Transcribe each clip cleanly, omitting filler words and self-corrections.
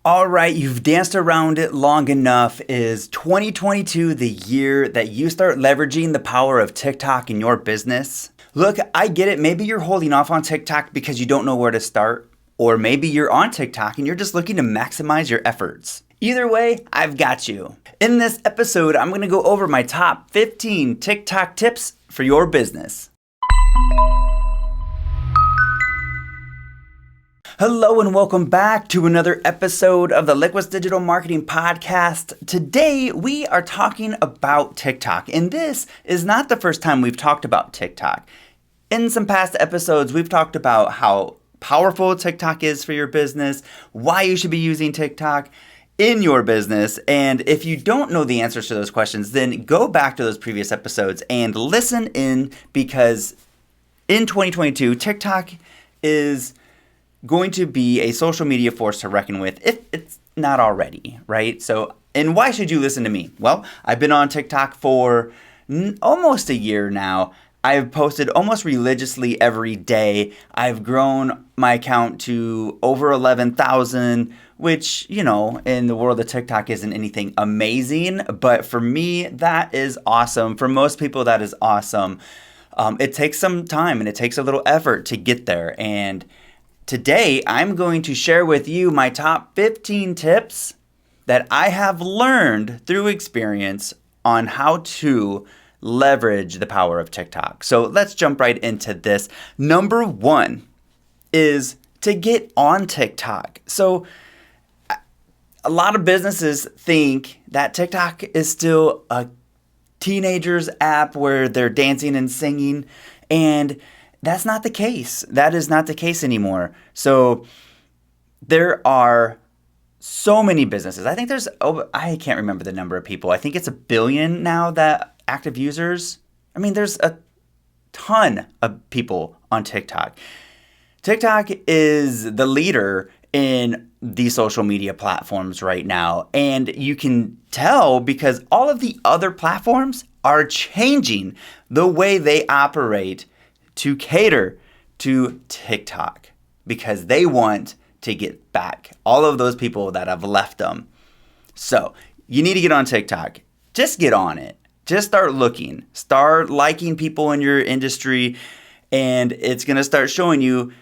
All right, you've danced around it long enough. Is 2022 the year that you start leveraging the power of TikTok in your business? Look, I get it. Maybe you're holding off on TikTok because you don't know where to start, or maybe you're on TikTok and you're just looking to maximize your efforts. Either way, I've got you. In this episode, I'm going to go over my top 15 TikTok tips for your business. Hello and welcome back to another episode of the Liquid's Digital Marketing Podcast. Today we are talking about TikTok, and this is not the first time we've talked about TikTok. In some past episodes, we've talked about how powerful TikTok is for your business, why you should be using TikTok in your business, and if you don't know the answers to those questions, then go back to those previous episodes and listen in, because in 2022, TikTok is going to be a social media force to reckon with if it's not already, right? So, and why should you listen to me? Well, I've been on TikTok for almost a year now. I've posted almost religiously every day. I've grown my account to over 11,000, which, you know, in the world of TikTok isn't anything amazing, but for me, that is awesome. For most people, that is awesome. It takes some time and it takes a little effort to get there, and today, I'm going to share with you my top 15 tips that I have learned through experience on how to leverage the power of TikTok. So let's jump right into this. Number one is to get on TikTok. So a lot of businesses think that TikTok is still a teenager's app where they're dancing and singing, and that's not the case. That is not the case anymore. So there are so many businesses. I think there's, I can't remember the number of people. I think it's 1 billion now that active users. I mean, there's a ton of people on TikTok. TikTok is the leader in the social media platforms right now. And you can tell because all of the other platforms are changing the way they operate to cater to TikTok, because they want to get back all of those people that have left them. So you need to get on TikTok. Just get on it. Just start looking. Start liking people in your industry, and it's going to start showing you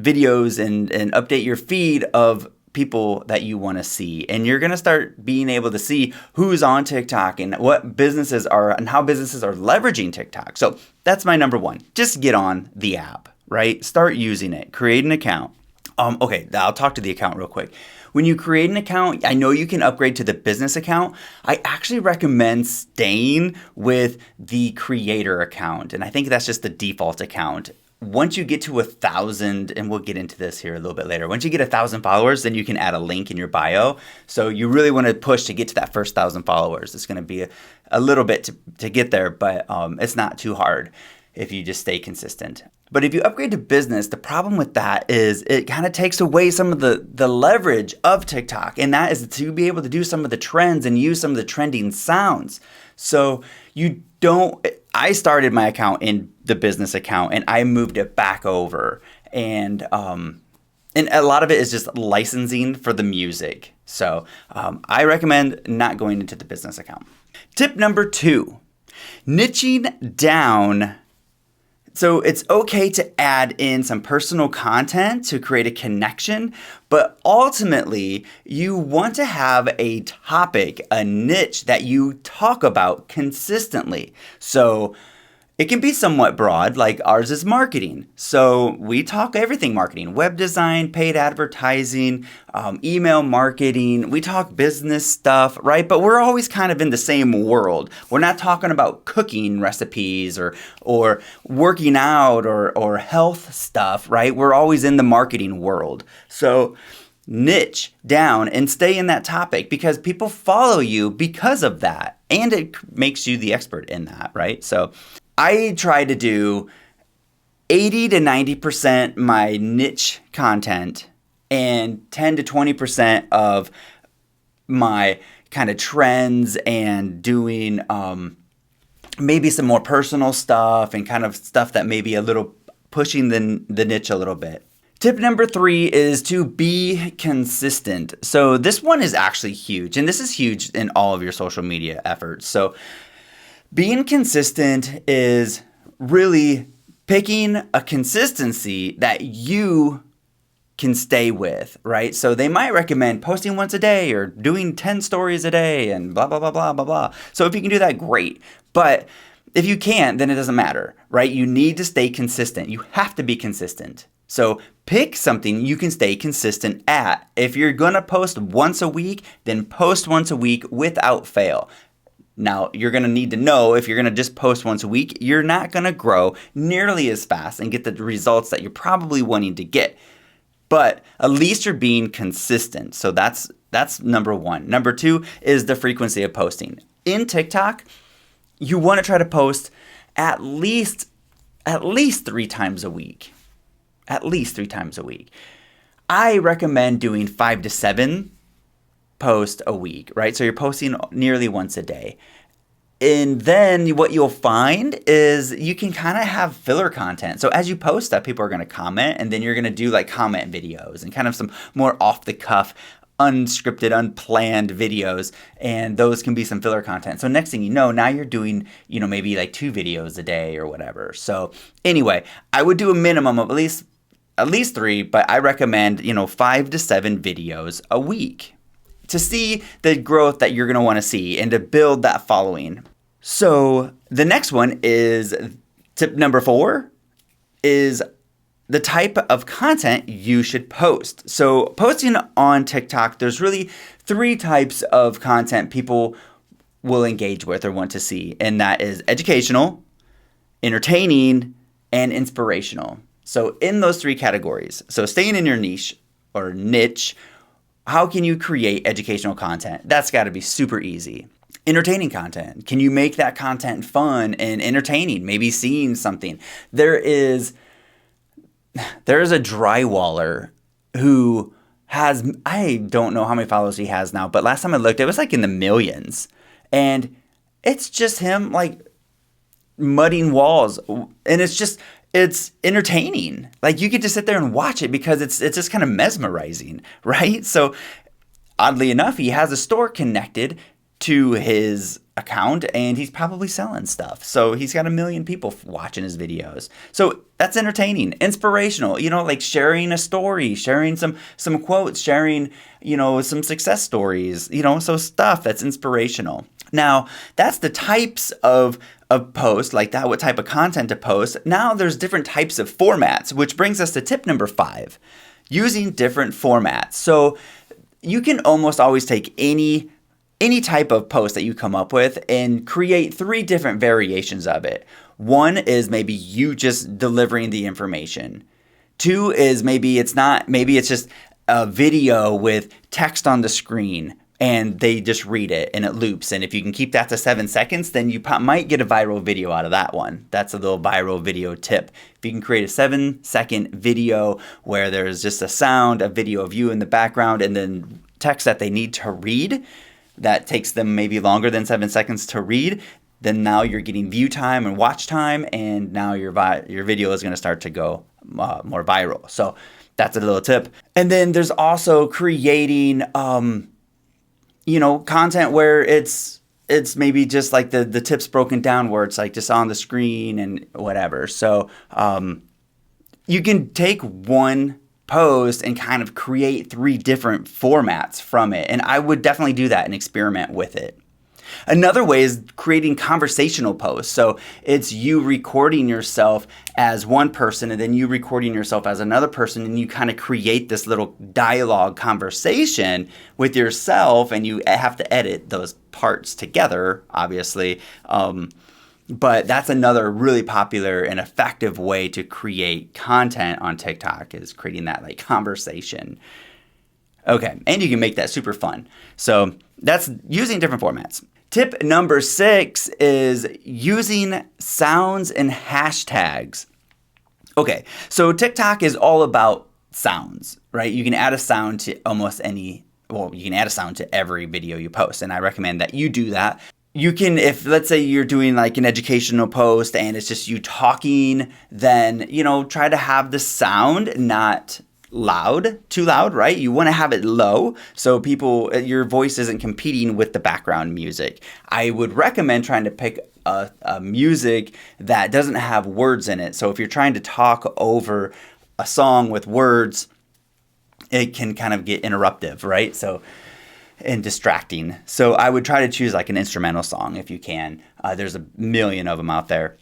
videos and update your feed of people that you want to see, and you're going to start being able to see who's on TikTok and what businesses are and how businesses are leveraging TikTok. So that's my number one. Just get on the app, right? Start using it. Create an account. Okay, I'll talk to the account real quick. When you create an account, I know you can upgrade to the business account. I actually recommend staying with the creator account, and I think that's just the default account. Once you get to 1,000, and we'll get into this here a little bit later, once you get 1,000 followers, then you can add a link in your bio. So you really want to push to get to that first 1,000 followers. It's going to be a little bit to get there, but it's not too hard if you just stay consistent. But if you upgrade to business, the problem with that is it kind of takes away some of the leverage of TikTok, and that is to be able to do some of the trends and use some of the trending sounds. So I started my account in the business account and I moved it back over, and a lot of it is just licensing for the music. So I recommend not going into the business account. Tip number 2, niching down. So it's okay to add in some personal content to create a connection, but ultimately you want to have a topic, a niche that you talk about consistently. So it can be somewhat broad, like ours is marketing. So we talk everything marketing, web design, paid advertising, email marketing. We talk business stuff, right? But we're always kind of in the same world. We're not talking about cooking recipes or working out or health stuff, right? We're always in the marketing world. So niche down and stay in that topic, because people follow you because of that. And it makes you the expert in that, right? So I try to do 80 to 90% my niche content and 10 to 20% of my kind of trends and doing maybe some more personal stuff and kind of stuff that may be a little pushing the niche a little bit. Tip number 3 is to be consistent. So this one is actually huge, and this is huge in all of your social media efforts. So being consistent is really picking a consistency that you can stay with, right? So they might recommend posting once a day or doing 10 stories a day and blah, blah, blah, blah, blah, blah. So if you can do that, great. But if you can't, then it doesn't matter, right? You need to stay consistent. You have to be consistent. So pick something you can stay consistent at. If you're going to post once a week, then post once a week without fail. Now, you're going to need to know if you're going to just post once a week, you're not going to grow nearly as fast and get the results that you're probably wanting to get. But at least you're being consistent. So that's number 1. Number 2 is the frequency of posting. In TikTok, you want to try to post at least 3 times a week. At least 3 times a week. I recommend doing 5 to 7 posts a week, right? So you're posting nearly once a day. And then what you'll find is you can kind of have filler content. So as you post stuff, people are going to comment, and then you're going to do like comment videos and kind of some more off the cuff, unscripted, unplanned videos, and those can be some filler content. So next thing you know, now you're doing, maybe like 2 videos a day or whatever. So anyway, I would do a minimum of at least 3, but I recommend, 5 to 7 videos a week to see the growth that you're going to want to see and to build that following. So the next one is tip number 4 is the type of content you should post. So posting on TikTok, there's really 3 types of content people will engage with or want to see, and that is educational, entertaining, and inspirational. So in those 3 categories, so staying in your niche or niche, how can you create educational content? That's got to be super easy. Entertaining content. Can you make that content fun and entertaining? Maybe seeing something. There is a drywaller who has, I don't know how many followers he has now, but last time I looked, it was like in the millions. And it's just him like mudding walls. And it's entertaining. Like you get to sit there and watch it because it's just kind of mesmerizing, right? So oddly enough, he has a store connected to his account and he's probably selling stuff. So he's got 1 million people watching his videos. So that's entertaining, inspirational, like sharing a story, sharing some quotes, sharing, some success stories, so stuff that's inspirational. Now, that's the types of posts like that, what type of content to post. Now there's different types of formats, which brings us to tip number 5, using different formats. So you can almost always take any type of post that you come up with and create 3 different variations of it. 1 is maybe you just delivering the information. 2 is maybe it's just a video with text on the screen and they just read it and it loops. And if you can keep that to 7 seconds, then you might get a viral video out of that one. That's a little viral video tip. If you can create a 7-second video where there's just a sound, a video of you in the background, and then text that they need to read, that takes them maybe longer than 7 seconds to read, then now you're getting view time and watch time, and now your video is going to start to go more viral. So that's a little tip. And then there's also creating content where it's maybe just like the tips broken down where it's like just on the screen and whatever. So you can take one post and kind of create 3 different formats from it. And I would definitely do that and experiment with it. Another way is creating conversational posts. So it's you recording yourself as one person and then you recording yourself as another person, and you kind of create this little dialogue conversation with yourself, and you have to edit those parts together, obviously. But that's another really popular and effective way to create content on TikTok, is creating that like conversation. Okay, and you can make that super fun. So that's using different formats. Tip number 6 is using sounds and hashtags. Okay, so TikTok is all about sounds, right? You can add a sound to you can add a sound to every video you post, and I recommend that you do that. You can, if let's say you're doing like an educational post and it's just you talking, then, try to have the sound not too loud, right? You want to have it low so your voice isn't competing with the background music. I would recommend trying to pick a music that doesn't have words in it. So if you're trying to talk over a song with words, it can kind of get interruptive, right? And distracting. So I would try to choose like an instrumental song if you can. There's a million of them out there.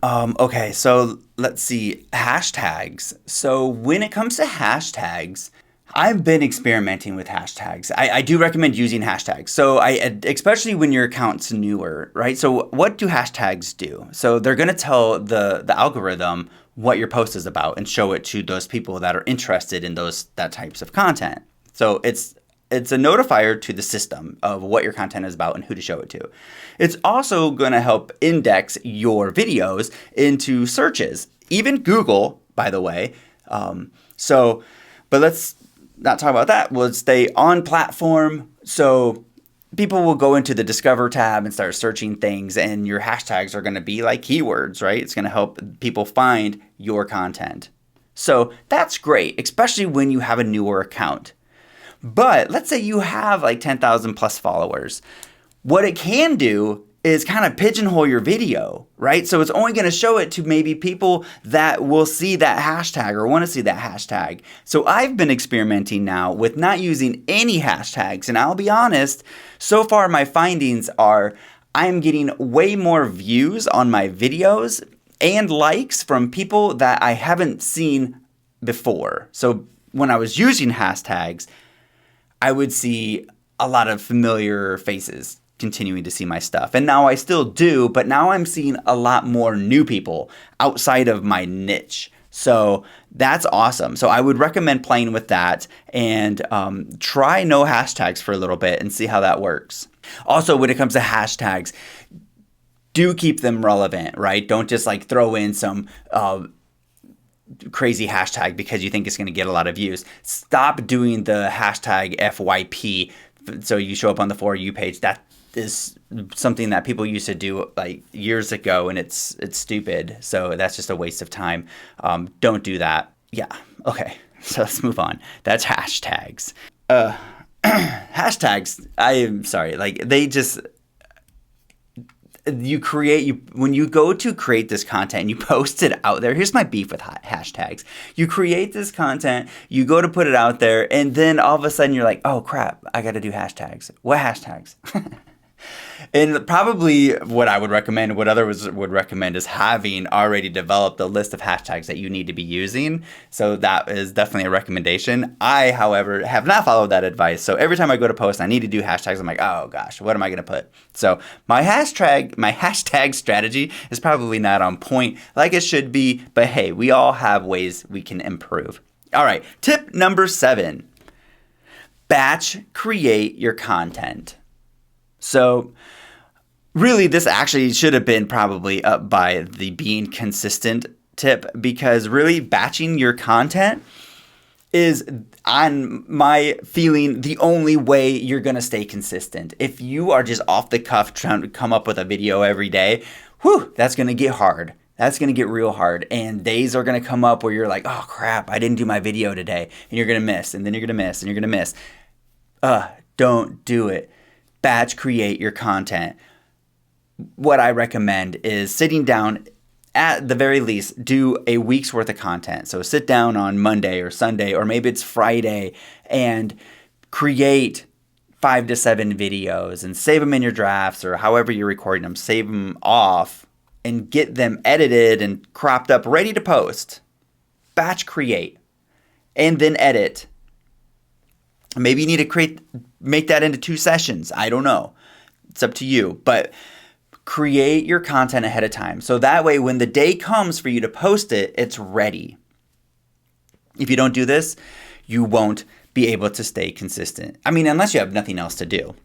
Okay, so let's see. Hashtags. So when it comes to hashtags, I've been experimenting with hashtags. I do recommend using hashtags. So especially when your account's newer, right? So what do hashtags do? So they're going to tell the algorithm what your post is about and show it to those people that are interested in that types of content. So it's a notifier to the system of what your content is about and who to show it to. It's also going to help index your videos into searches, even Google, by the way. But let's not talk about that. We'll stay on platform. So people will go into the Discover tab and start searching things, and your hashtags are going to be like keywords, right? It's going to help people find your content. So that's great, especially when you have a newer account. But let's say you have like 10,000 plus followers. What it can do is kind of pigeonhole your video, right? So it's only going to show it to maybe people that will see that hashtag or want to see that hashtag. So I've been experimenting now with not using any hashtags. And I'll be honest, so far my findings are I'm getting way more views on my videos and likes from people that I haven't seen before. So when I was using hashtags, I would see a lot of familiar faces continuing to see my stuff. And now I still do, but now I'm seeing a lot more new people outside of my niche. So that's awesome. So I would recommend playing with that and try no hashtags for a little bit and see how that works. Also, when it comes to hashtags, do keep them relevant, right? Don't just like throw in some crazy hashtag because you think it's going to get a lot of views. Stop doing the hashtag FYP so you show up on the For You page. That is something that people used to do like years ago, and it's stupid. So that's just a waste of time. Don't do that. Yeah. Okay. So let's move on. That's hashtags. Hashtags, I am sorry. Like they just... when you go to create this content and you post it out there, here's my beef with hashtags. You create this content, you go to put it out there, and then all of a sudden you're like, oh crap, I got to do hashtags. What hashtags? And probably what I would recommend, what others would recommend, is having already developed a list of hashtags that you need to be using. So that is definitely a recommendation. I, however, have not followed that advice. So every time I go to post and I need to do hashtags, I'm like, oh gosh, what am I going to put? So my hashtag strategy is probably not on point like it should be. But hey, we all have ways we can improve. All right, tip number 7. Batch create your content. So really, this actually should have been probably up by the being consistent tip, because really batching your content is, on my feeling, the only way you're going to stay consistent. If you are just off the cuff trying to come up with a video every day, that's going to get hard. That's going to get real hard. And days are going to come up where you're like, oh crap, I didn't do my video today. And you're going to miss, and then you're going to miss, and you're going to miss. Don't do it. Batch create your content. What I recommend is sitting down, at the very least, do a week's worth of content. So sit down on Monday or Sunday, or maybe it's Friday, and create 5 to 7 videos and save them in your drafts, or however you're recording them, save them off and get them edited and cropped up, ready to post. Batch create and then edit. Maybe you need to make that into 2 sessions. I don't know. It's up to you. But create your content ahead of time. So that way, when the day comes for you to post it, it's ready. If you don't do this, you won't be able to stay consistent. I mean, unless you have nothing else to do.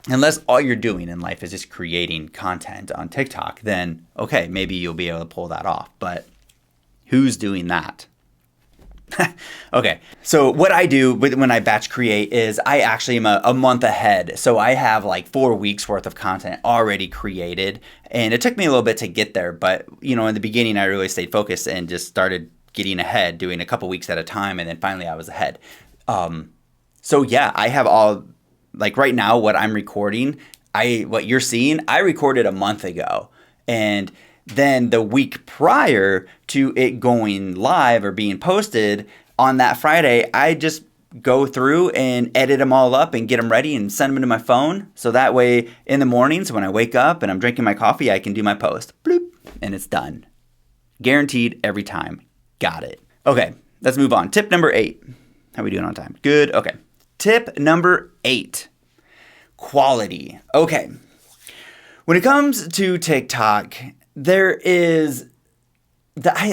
Unless all you're doing in life is just creating content on TikTok, then okay, maybe you'll be able to pull that off. But who's doing that? Okay, so what I do when I batch create is I actually am a month ahead. So I have like 4 weeks worth of content already created, and it took me a little bit to get there. But in the beginning, I really stayed focused and just started getting ahead, doing a couple weeks at a time, and then finally I was ahead. So yeah, I have all, like right now, what I'm recording, what you're seeing, I recorded a month ago. And then the week prior to it going live or being posted on that Friday, I just go through and edit them all up and get them ready and send them to my phone. So that way in the mornings when I wake up and I'm drinking my coffee, I can do my post. Bloop, and it's done. Guaranteed every time. Got it. Okay, let's move on. Tip number 8. How are we doing on time? Good. Okay. Tip number 8. Quality. Okay. When it comes to TikTok, there is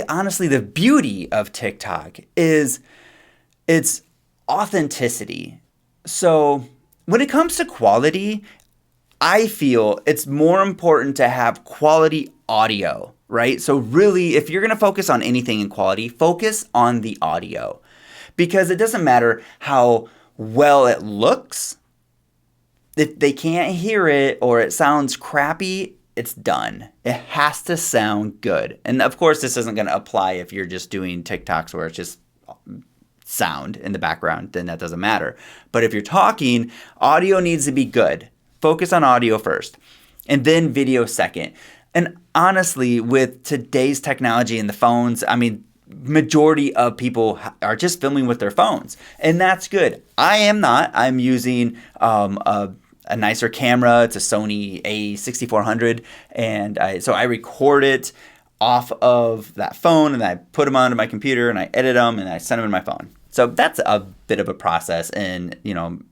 honestly, the beauty of TikTok is its authenticity. So when it comes to quality, I feel it's more important to have quality audio, right? So really, if you're going to focus on anything in quality, focus on the audio, because it doesn't matter how well it looks. If they can't hear it or it sounds crappy, it's done. It has to sound good. And of course, this isn't going to apply if you're just doing TikToks where it's just sound in the background, then that doesn't matter. But if you're talking, audio needs to be good. Focus on audio first, and then video second. And honestly, with today's technology and the phones, I mean, majority of people are just filming with their phones, and that's good. I am not. I'm using a nicer camera. It's a Sony A6400, and so I record it off of that phone, and I put them onto my computer, and I edit them, and I send them in my phone. So that's a bit of a process, and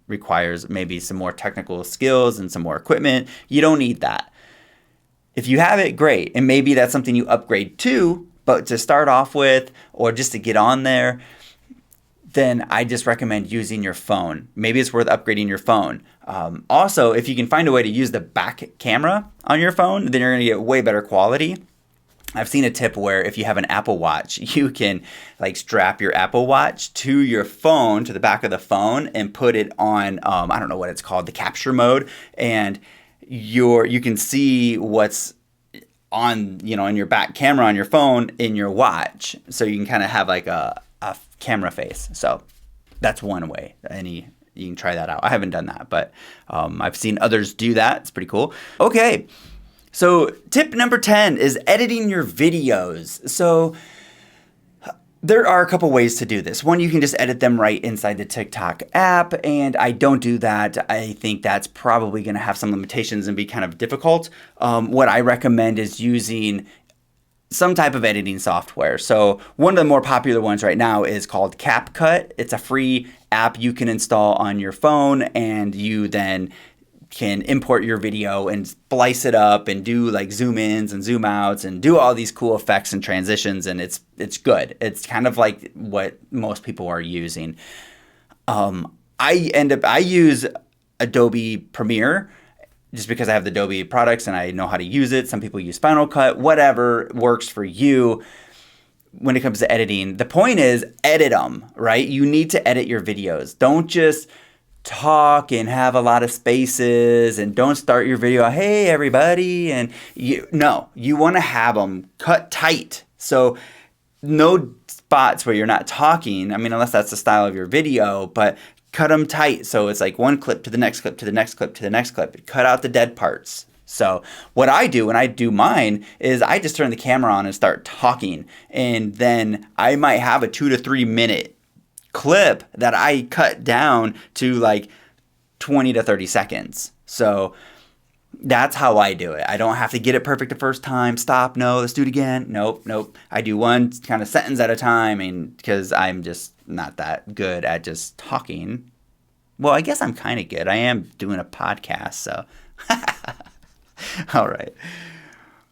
requires maybe some more technical skills and some more equipment. You don't need that. If you have it, great, and maybe that's something you upgrade to. But to start off with, or just to get on there, then I just recommend using your phone. Maybe it's worth upgrading your phone. Also, if you can find a way to use the back camera on your phone, then you're going to get way better quality. I've seen a tip where if you have an Apple Watch, you can strap your Apple Watch to your phone, to the back of the phone, and put it on, I don't know what it's called, the capture mode, and you can see what's on, in your back camera on your phone in your watch. So you can kind of have like a camera face. So that's one way. You can try that out. I haven't done that, but I've seen others do that. It's pretty cool. Okay. So tip number 10 is editing your videos. So there are a couple ways to do this. One, you can just edit them right inside the TikTok app, and I don't do that. I think that's probably going to have some limitations and be kind of difficult. What I recommend is using some type of editing software. So one of the more popular ones right now is called CapCut. It's a free app you can install on your phone, and you then can import your video and splice it up and do like zoom ins and zoom outs and do all these cool effects and transitions, and it's good. It's kind of like what most people are using. I use Adobe Premiere just because I have the Adobe products and I know how to use it. Some people use Final Cut, whatever works for you. When it comes to editing, the point is edit them, right? You need to edit your videos. Don't just talk and have a lot of spaces, and don't start your video, hey everybody, and you want to have them cut tight. So no spots where you're not talking, unless that's the style of your video, but cut them tight. So it's like one clip to the next clip to the next clip to the next clip. Cut out the dead parts. So what I do when I do mine is I just turn the camera on and start talking, and then I might have a 2 to 3 minute clip that I cut down to like 20 to 30 seconds. So that's how I do it. I don't have to get it perfect the first time. Stop. No, let's do it again. Nope. I do one kind of sentence at a time, and because I'm just not that good at just talking. Well, I guess I'm kind of good. I am doing a podcast, so. All right.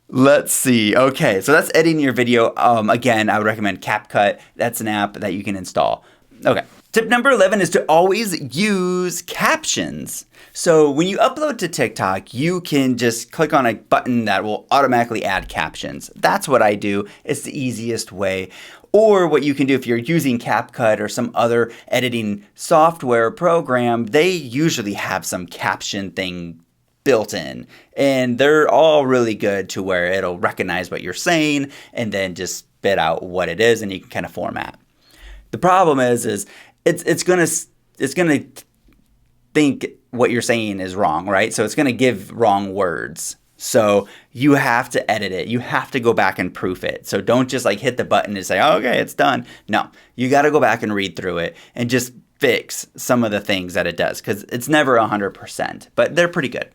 Let's see. Okay, so that's editing your video. Again, I would recommend CapCut. That's an app that you can install. Okay. Tip number 11 is to always use captions. So when you upload to TikTok, you can just click on a button that will automatically add captions. That's what I do. It's the easiest way. Or what you can do if you're using CapCut or some other editing software program, they usually have some caption thing built in, and they're all really good to where it'll recognize what you're saying and then just spit out what it is, and you can kind of format. The problem is it's gonna think what you're saying is wrong, right? So it's gonna give wrong words. So you have to edit it. You have to go back and proof it. So don't just like hit the button and say, oh, okay, it's done. No, you got to go back and read through it and just fix some of the things that it does, because it's never 100%, but they're pretty good.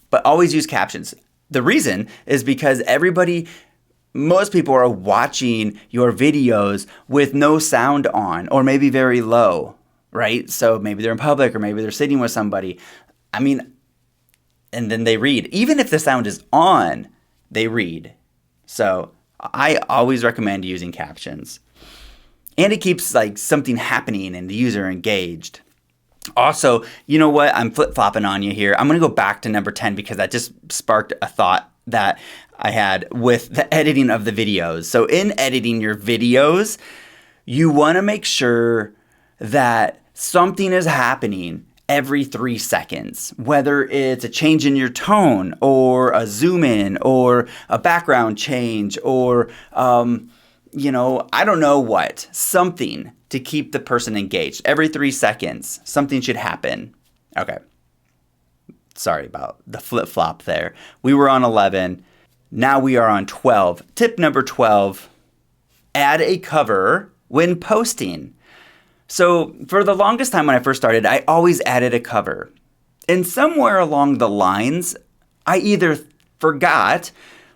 But always use captions. The reason is because most people are watching your videos with no sound on, or maybe very low, right? So maybe they're in public, or maybe they're sitting with somebody. And then they read. Even if the sound is on, they read. So I always recommend using captions. And it keeps like something happening and the user engaged. Also, you know what? I'm flip-flopping on you here. I'm going to go back to number 10 because that just sparked a thought that I had with the editing of the videos. So in editing your videos, you want to make sure that something is happening every 3 seconds, whether it's a change in your tone or a zoom in or a background change or, I don't know what, something to keep the person engaged. Every 3 seconds, something should happen. Okay. Sorry about the flip-flop there. We were on 11. Now we are on 12. Tip number 12, add a cover when posting. So for the longest time when I first started, I always added a cover. And somewhere along the lines, I either forgot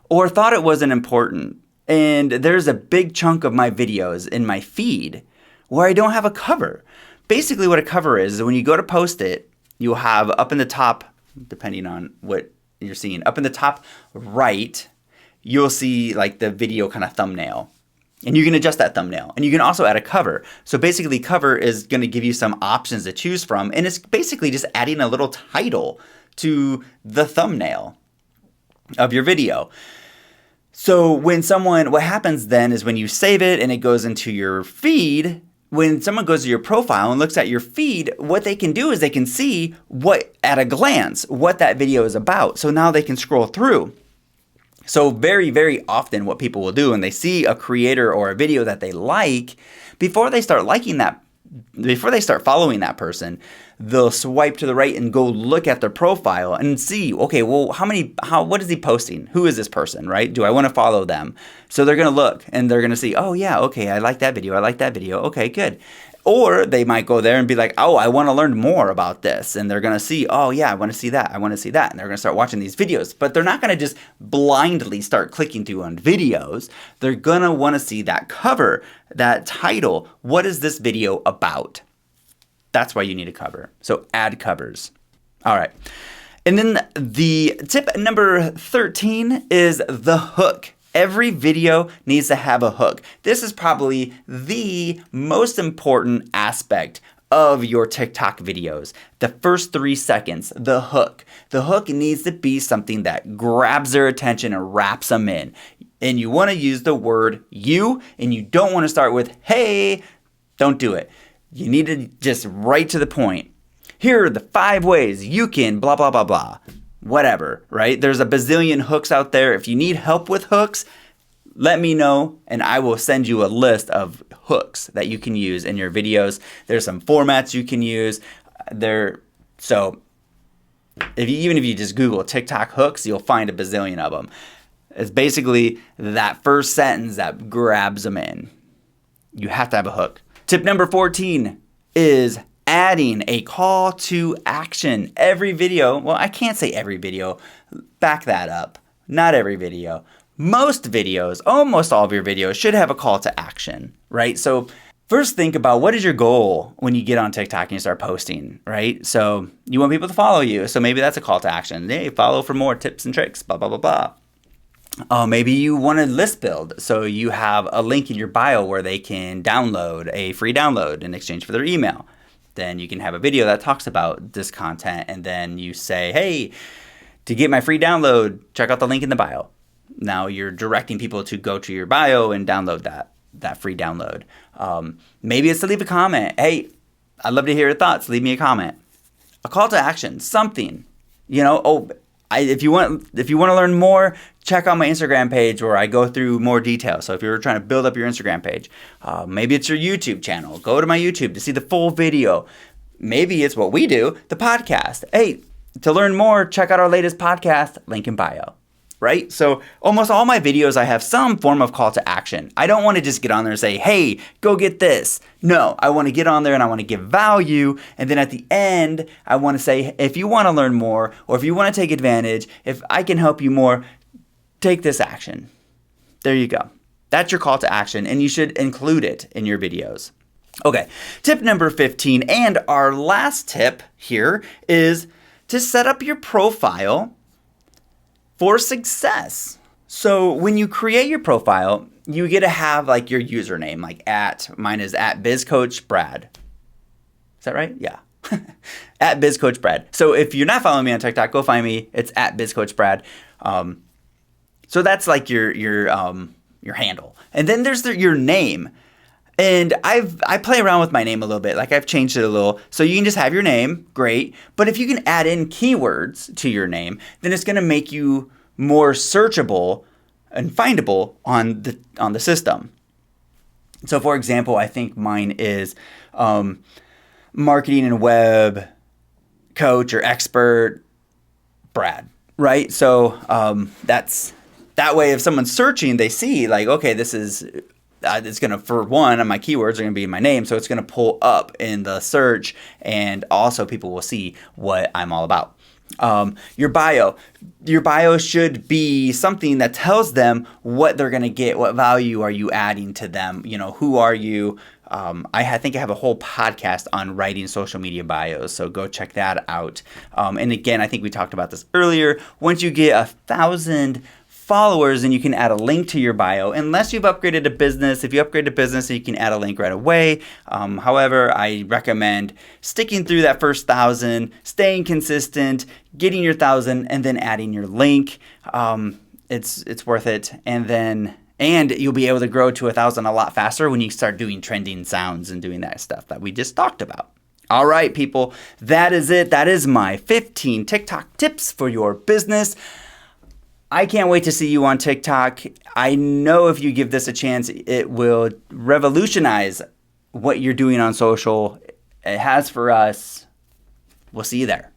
or thought it wasn't important. And there's a big chunk of my videos in my feed where I don't have a cover. Basically what a cover is when you go to post it, you'll have up in the top, depending on what you're seeing, up in the top right, you'll see like the video kind of thumbnail. And you can adjust that thumbnail. And you can also add a cover. So basically cover is going to give you some options to choose from. And it's basically just adding a little title to the thumbnail of your video. So what happens then is when you save it and it goes into your feed, when someone goes to your profile and looks at your feed, what they can do is they can see at a glance what that video is about. So now they can scroll through. So very, very often what people will do when they see a creator or a video that they like, before they start following that person, they'll swipe to the right and go look at their profile and see, okay, well, what is he posting? Who is this person, right? Do I want to follow them? So they're going to look and they're going to see, oh yeah, okay, I like that video. Okay, good. Or they might go there and be like, oh, I want to learn more about this. And they're going to see, oh yeah, I want to see that. And they're going to start watching these videos. But they're not going to just blindly start clicking through on videos. They're going to want to see that cover, that title. What is this video about? That's why you need a cover. So add covers. All right. And then the tip number 13 is the hook. Every video needs to have a hook. This is probably the most important aspect of your TikTok videos. The first 3 seconds, the hook. The hook needs to be something that grabs their attention and wraps them in. And you want to use the word you, and you don't want to start with, hey, don't do it. You need to just right to the point. Here are the 5 ways you can blah, blah, blah, blah. Whatever, right? There's a bazillion hooks out there. If you need help with hooks, let me know and I will send you a list of hooks that you can use in your videos. There's some formats you can use. So even if you just Google TikTok hooks, you'll find a bazillion of them. It's basically that first sentence that grabs them in. You have to have a hook. Tip number 14 is adding a call to action. Every video, well, I can't say every video, back that up. Not every video. Most videos, almost all of your videos should have a call to action, right? So first think about what is your goal when you get on TikTok and you start posting, right? So you want people to follow you. So maybe that's a call to action. Hey, follow for more tips and tricks, blah, blah, blah, blah. Maybe you want a list build. So you have a link in your bio where they can download a free download in exchange for their email. Then you can have a video that talks about this content and then you say, hey, to get my free download, check out the link in the bio. Now you're directing people to go to your bio and download that free download. Maybe it's to leave a comment. Hey, I'd love to hear your thoughts. Leave me a comment. A call to action, something. If you want to learn more, check out my Instagram page where I go through more details. So if you're trying to build up your Instagram page, maybe it's your YouTube channel. Go to my YouTube to see the full video. Maybe it's what we do, the podcast. Hey, to learn more, check out our latest podcast, link in bio. Right? So almost all my videos, I have some form of call to action. I don't want to just get on there and say, hey, go get this. No, I want to get on there and I want to give value. And then at the end, I want to say, if you want to learn more or if you want to take advantage, if I can help you more, take this action. There you go. That's your call to action, and you should include it in your videos. Okay, tip number 15, and our last tip here is to set up your profile for success. So when you create your profile, you get to have like your username, like mine is @BizCoachBrad. Is that right? Yeah. @BizCoachBrad. So if you're not following me on TikTok, go find me. It's @BizCoachBrad. So that's like your handle. And then there's your name. And I play around with my name a little bit. Like I've changed it a little. So you can just have your name, great. But if you can add in keywords to your name, then it's going to make you more searchable and findable on the system. So for example, I think mine is marketing and web coach or expert Brad, right? So that way if someone's searching, they see like, okay, this is it's going to, for one, my keywords are going to be my name, so it's going to pull up in the search, and also people will see what I'm all about. Your bio should be something that tells them what they're going to get, what value are you adding to them, who are you. I think I have a whole podcast on writing social media bios, so go check that out. And again, I think we talked about this earlier. Once you get 1,000 followers, and you can add a link to your bio, unless you've upgraded a business. If you upgrade a business, you can add a link right away. However, I recommend sticking through that first 1,000, staying consistent, getting your 1,000, and then adding your link. It's worth it. And you'll be able to grow to 1,000 a lot faster when you start doing trending sounds and doing that stuff that we just talked about. All right, people, that is it. That is my 15 TikTok tips for your business. I can't wait to see you on TikTok. I know if you give this a chance, it will revolutionize what you're doing on social. It has for us. We'll see you there.